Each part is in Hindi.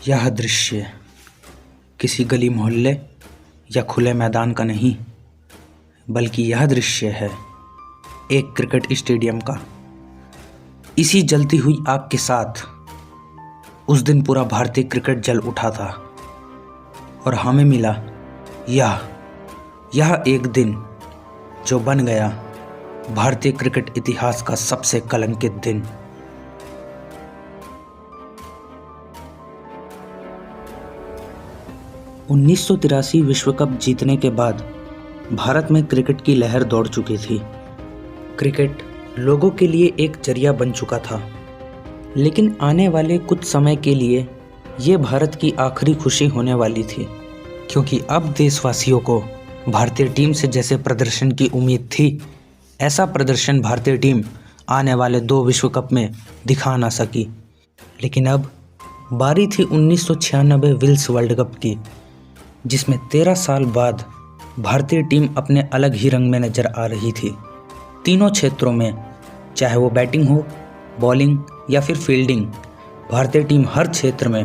यह दृश्य किसी गली मोहल्ले या खुले मैदान का नहीं, बल्कि यह दृश्य है एक क्रिकेट स्टेडियम का। इसी जलती हुई आग के साथ उस दिन पूरा भारतीय क्रिकेट जल उठा था और हमें मिला यह एक दिन जो बन गया भारतीय क्रिकेट इतिहास का सबसे कलंकित दिन। उन्नीस विश्व कप जीतने के बाद भारत में क्रिकेट की लहर दौड़ चुकी थी। क्रिकेट लोगों के लिए एक जरिया बन चुका था, लेकिन आने वाले कुछ समय के लिए ये भारत की आखिरी खुशी होने वाली थी, क्योंकि अब देशवासियों को भारतीय टीम से जैसे प्रदर्शन की उम्मीद थी, ऐसा प्रदर्शन भारतीय टीम आने वाले 2 विश्व कप में दिखा ना सकी। लेकिन अब बारी थी 1996 विल्स वर्ल्ड कप की, जिसमें 13 साल बाद भारतीय टीम अपने अलग ही रंग में नजर आ रही थी। तीनों क्षेत्रों में, चाहे वो बैटिंग हो, बॉलिंग या फिर फील्डिंग, भारतीय टीम हर क्षेत्र में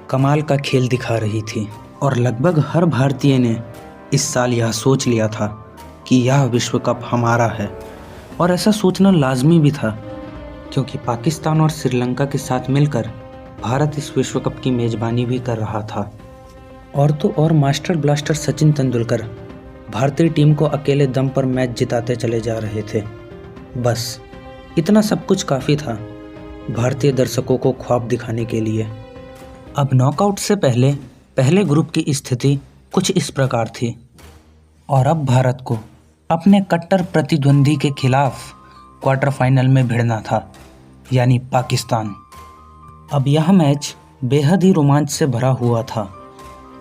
कमाल का खेल दिखा रही थी। और लगभग हर भारतीय ने इस साल यह सोच लिया था कि यह विश्व कप हमारा है। और ऐसा सोचना लाजमी भी था, क्योंकि पाकिस्तान और श्रीलंका के साथ मिलकर भारत इस विश्व कप की मेज़बानी भी कर रहा था। और तो और मास्टर ब्लास्टर सचिन तेंदुलकर भारतीय टीम को अकेले दम पर मैच जिताते चले जा रहे थे। बस इतना सब कुछ काफ़ी था भारतीय दर्शकों को ख्वाब दिखाने के लिए। अब नॉकआउट से पहले ग्रुप की स्थिति कुछ इस प्रकार थी, और अब भारत को अपने कट्टर प्रतिद्वंदी के खिलाफ क्वार्टर फाइनल में भिड़ना था, यानी पाकिस्तान। अब यह मैच बेहद ही रोमांच से भरा हुआ था,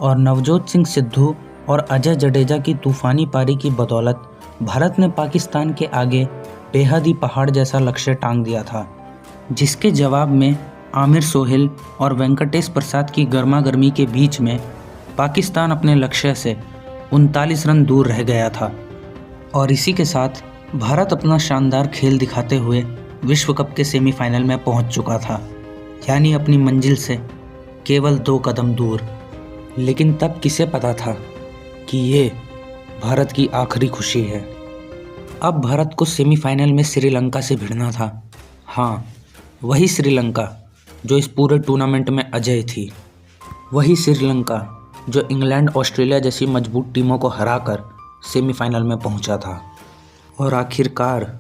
और नवजोत सिंह सिद्धू और अजय जडेजा की तूफानी पारी की बदौलत भारत ने पाकिस्तान के आगे बेहद ही पहाड़ जैसा लक्ष्य टांग दिया था, जिसके जवाब में आमिर सोहेल और वेंकटेश प्रसाद की गर्मागर्मी के बीच में पाकिस्तान अपने लक्ष्य से 39 रन दूर रह गया था। और इसी के साथ भारत अपना शानदार खेल दिखाते हुए विश्व कप के सेमीफाइनल में पहुंच चुका था, यानी अपनी मंजिल से केवल 2 कदम दूर। लेकिन तब किसे पता था कि ये भारत की आखिरी खुशी है। अब भारत को सेमीफाइनल में श्रीलंका से भिड़ना था। हाँ, वही श्रीलंका जो इस पूरे टूर्नामेंट में अजेय थी, वही श्रीलंका जो इंग्लैंड, ऑस्ट्रेलिया जैसी मजबूत टीमों को हराकर सेमीफाइनल में पहुंचा था। और आखिरकार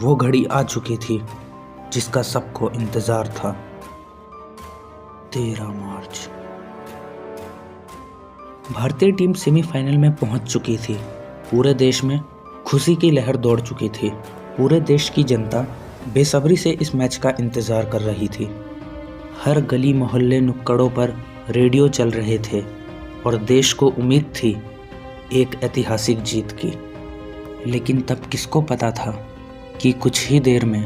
वो घड़ी आ चुकी थी जिसका सबको इंतज़ार था। 13 मार्च भारतीय टीम सेमीफाइनल में पहुंच चुकी थी। पूरे देश में खुशी की लहर दौड़ चुकी थी। पूरे देश की जनता बेसब्री से इस मैच का इंतज़ार कर रही थी। हर गली मोहल्ले नुक्कड़ों पर रेडियो चल रहे थे, और देश को उम्मीद थी एक ऐतिहासिक जीत की। लेकिन तब किसको पता था कि कुछ ही देर में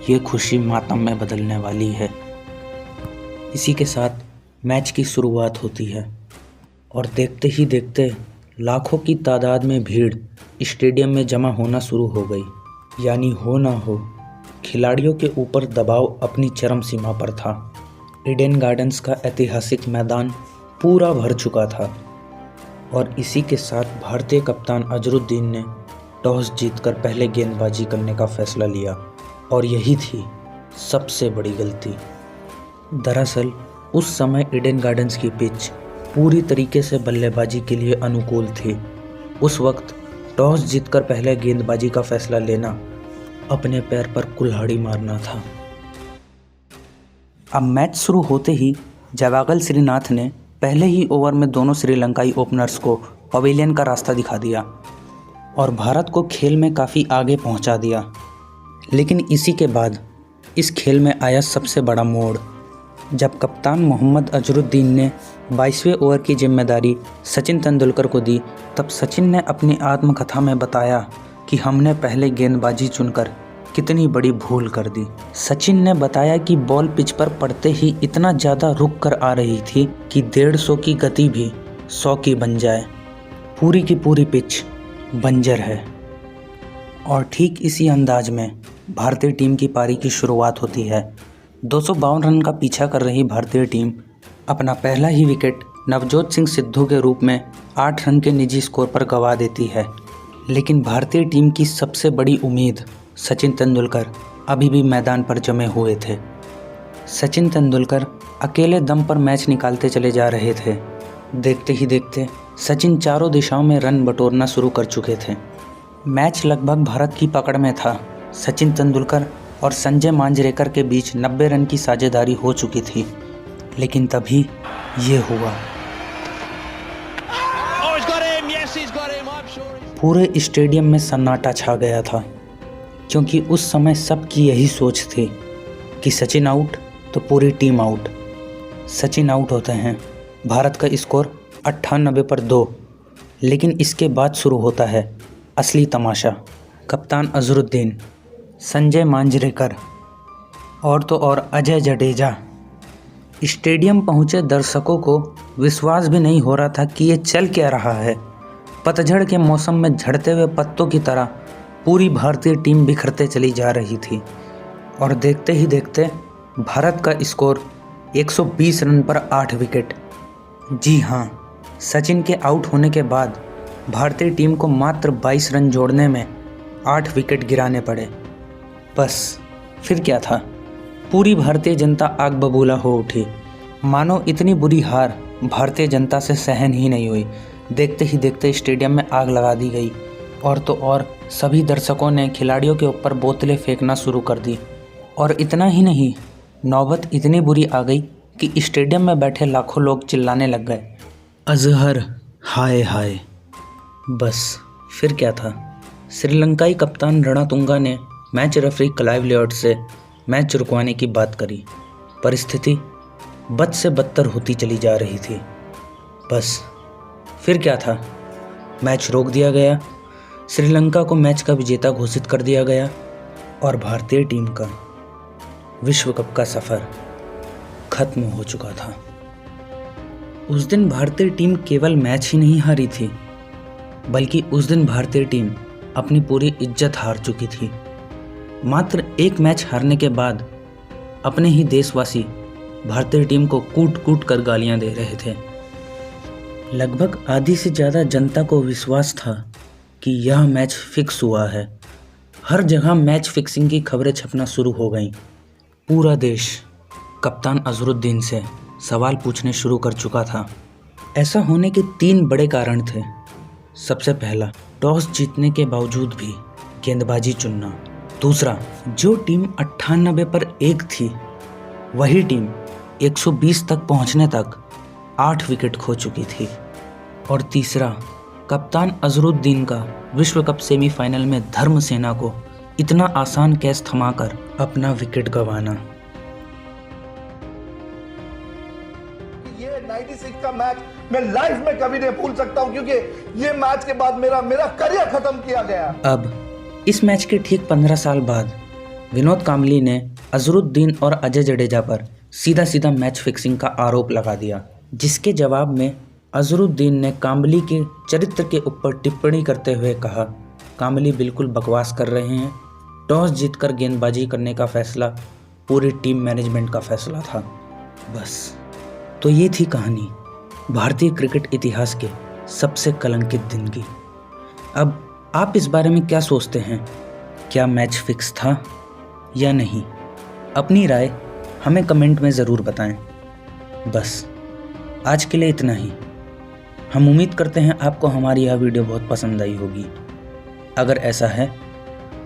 ये खुशी मातम में बदलने वाली है। इसी के साथ मैच की शुरुआत होती है, और देखते ही देखते लाखों की तादाद में भीड़ स्टेडियम में जमा होना शुरू हो गई। यानी हो ना हो, खिलाड़ियों के ऊपर दबाव अपनी चरम सीमा पर था। ईडन गार्डन्स का ऐतिहासिक मैदान पूरा भर चुका था, और इसी के साथ भारतीय कप्तान अजरुद्दीन ने टॉस जीतकर पहले गेंदबाजी करने का फैसला लिया, और यही थी सबसे बड़ी गलती। दरअसल उस समय ईडन गार्डन्स की पिच पूरी तरीके से बल्लेबाजी के लिए अनुकूल थी। उस वक्त टॉस जीतकर पहले गेंदबाजी का फैसला लेना अपने पैर पर कुल्हाड़ी मारना था। अब मैच शुरू होते ही जवागल श्रीनाथ ने पहले ही ओवर में दोनों श्रीलंकाई ओपनर्स को पवेलियन का रास्ता दिखा दिया और भारत को खेल में काफ़ी आगे पहुंचा दिया। लेकिन इसी के बाद इस खेल में आया सबसे बड़ा मोड़, जब कप्तान मोहम्मद अजरुद्दीन ने 22वें ओवर की जिम्मेदारी सचिन तेंदुलकर को दी। तब सचिन ने अपनी आत्मकथा में बताया कि हमने पहले गेंदबाजी चुनकर कितनी बड़ी भूल कर दी। सचिन ने बताया कि बॉल पिच पर पड़ते ही इतना ज़्यादा रुक कर आ रही थी कि 150 की गति भी 100 की बन जाए। पूरी की पूरी पिच बंजर है। और ठीक इसी अंदाज में भारतीय टीम की पारी की शुरुआत होती है। 252 रन का पीछा कर रही भारतीय टीम अपना पहला ही विकेट नवजोत सिंह सिद्धू के रूप में 8 रन के निजी स्कोर पर गंवा देती है। लेकिन भारतीय टीम की सबसे बड़ी उम्मीद सचिन तेंदुलकर अभी भी मैदान पर जमे हुए थे। सचिन तेंदुलकर अकेले दम पर मैच निकालते चले जा रहे थे। देखते ही देखते सचिन चारों दिशाओं में रन बटोरना शुरू कर चुके थे। मैच लगभग भारत की पकड़ में था। सचिन तेंदुलकर और संजय मांजरेकर के बीच 90 रन की साझेदारी हो चुकी थी। लेकिन तभी ये हुआ। पूरे स्टेडियम में सन्नाटा छा गया था, क्योंकि उस समय सबकी यही सोच थी कि सचिन आउट तो पूरी टीम आउट। सचिन आउट होते हैं, भारत का स्कोर 98 पर 2। लेकिन इसके बाद शुरू होता है असली तमाशा। कप्तान अजरुद्दीन, संजय मांजरेकर और तो और अजय जडेजा। स्टेडियम पहुंचे दर्शकों को विश्वास भी नहीं हो रहा था कि ये चल क्या रहा है। पतझड़ के मौसम में झड़ते हुए पत्तों की तरह पूरी भारतीय टीम बिखरते चली जा रही थी। और देखते ही देखते भारत का स्कोर 120 रन पर 8 विकेट। जी हाँ, सचिन के आउट होने के बाद भारतीय टीम को मात्र 22 रन जोड़ने में 8 विकेट गिराने पड़े। बस फिर क्या था, पूरी भारतीय जनता आग बबूला हो उठी। मानो इतनी बुरी हार भारतीय जनता से सहन ही नहीं हुई। देखते ही देखते स्टेडियम में आग लगा दी गई। और तो और सभी दर्शकों ने खिलाड़ियों के ऊपर बोतलें फेंकना शुरू कर दी। और इतना ही नहीं, नौबत इतनी बुरी आ गई कि स्टेडियम में बैठे लाखों लोग चिल्लाने लग गए, अजहर हाय हाय। बस फिर क्या था, श्रीलंकाई कप्तान रणतुंगा ने मैच रेफरी क्लाइव लियोट से मैच रुकवाने की बात करी। परिस्थिति बद से बदतर होती चली जा रही थी। बस फिर क्या था, मैच रोक दिया गया, श्रीलंका को मैच का विजेता घोषित कर दिया गया और भारतीय टीम का विश्व कप का सफ़र खत्म हो चुका था। उस दिन भारतीय टीम केवल मैच ही नहीं हारी थी, बल्कि उस दिन भारतीय टीम अपनी पूरी इज्जत हार चुकी थी। मात्र एक मैच हारने के बाद अपने ही देशवासी भारतीय टीम को कूट कूट कर गालियां दे रहे थे। लगभग आधी से ज़्यादा जनता को विश्वास था कि यह मैच फिक्स हुआ है। हर जगह मैच फिक्सिंग की खबरें छपना शुरू हो गईं। पूरा देश कप्तान अजरुद्दीन से सवाल पूछने शुरू कर चुका था। ऐसा होने के 3 बड़े कारण थे। सबसे पहला, टॉस जीतने के बावजूद भी गेंदबाजी चुनना। दूसरा, जो टीम 98 पर 1 थी, वही टीम 120 तक पहुंचने तक 8 विकेट खो चुकी थी। और तीसरा, कप्तान अजरुद्दीन का विश्व कप सेमीफाइनल में धर्मसेना को इतना आसान कैच थमाकर अपना विकेट गंवाना। ये 96 का मैच मैं लाइफ में कभी नहीं भूल सकता हूं, क्योंकि ये मैच के बाद मेरा करियर खत्म किया गया। अब इस मैच के ठीक 15 साल बाद विनोद कांबली ने अजरुद्दीन और अजय जडेजा पर सीधा सीधा मैच फिक्सिंग का आरोप लगा दिया, जिसके जवाब में अजरुद्दीन ने कांबली के चरित्र के ऊपर टिप्पणी करते हुए कहा, कांबली बिल्कुल बकवास कर रहे हैं। टॉस जीतकर गेंदबाजी करने का फैसला पूरी टीम मैनेजमेंट का फैसला था। बस तो ये थी कहानी भारतीय क्रिकेट इतिहास के सबसे कलंकित दिन की। अब आप इस बारे में क्या सोचते हैं? क्या मैच फिक्स था या नहीं? अपनी राय हमें कमेंट में ज़रूर बताएं। बस आज के लिए इतना ही। हम उम्मीद करते हैं आपको हमारी यह वीडियो बहुत पसंद आई होगी। अगर ऐसा है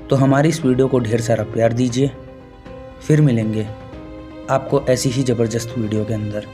तो हमारी इस वीडियो को ढेर सारा प्यार दीजिए। फिर मिलेंगे आपको ऐसी ही ज़बरदस्त वीडियो के अंदर।